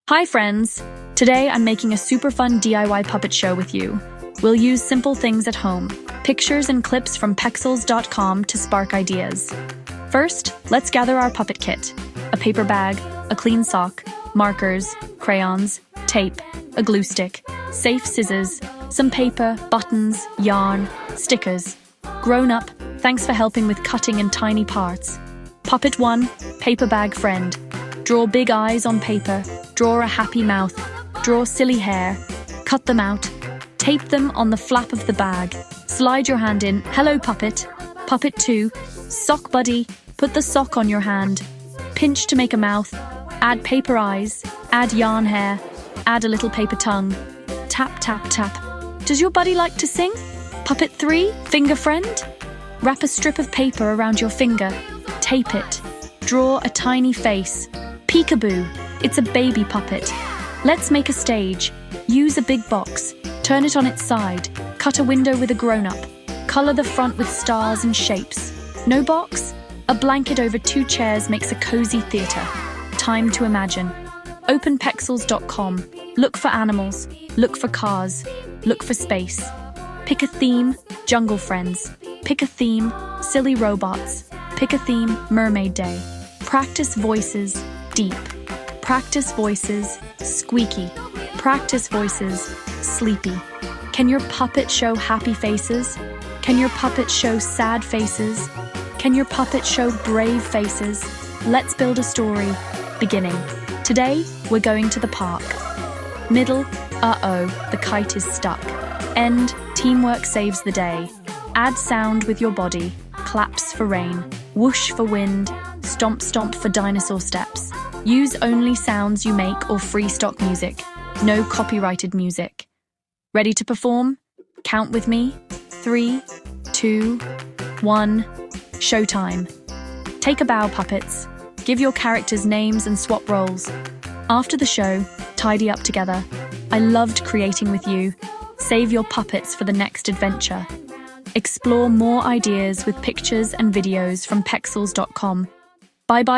Hi friends! Today I'm making a super fun DIY puppet show with you. We'll use simple things at home, pictures and clips from pexels.com to spark ideas. First, let's gather our puppet kit. A paper bag, a clean sock, markers, crayons, tape, a glue stick, safe scissors, some paper, buttons, yarn, stickers. Grown up, thanks for helping with cutting in tiny parts. Puppet 1, paper bag friend. Draw big eyes on paper, draw a happy mouth, draw silly hair, cut them out, tape them on the flap of the bag, slide your hand in, hello puppet. Puppet 2, sock buddy, put the sock on your hand, pinch to make a mouth, add paper eyes, add yarn hair, add a little paper tongue, tap tap tap. Does your buddy like to sing? Puppet 3, finger friend. Wrap a strip of paper around your finger, tape it, draw a tiny face. Peekaboo, it's a baby puppet. Let's make a stage. Use a big box, turn it on its side, cut a window with a grown-up, color the front with stars and shapes. No box? A blanket over 2 chairs makes a cozy theater. Time to imagine. Open pexels.com. Look for animals, look for cars, look for space. Pick a theme, jungle friends. Pick a theme, silly robots. Pick a theme, mermaid day. Practice voices, deep. Practice voices, squeaky. Practice voices, sleepy. Can your puppet show happy faces? Can your puppet show sad faces? Can your puppet show brave faces? Let's build a story. Beginning. Today, we're going to the park. Middle, uh-oh, the kite is stuck. End, teamwork saves the day. Add sound with your body. Claps for rain. Whoosh for wind. Stomp stomp for dinosaur steps. Use only sounds you make or free stock music. No copyrighted music. Ready to perform? Count with me. 3, 2, 1. Showtime. Take a bow, puppets. Give your characters names and swap roles. After the show, tidy up together. I loved creating with you. Save your puppets for the next adventure. Explore more ideas with pictures and videos from pexels.com. Bye-bye.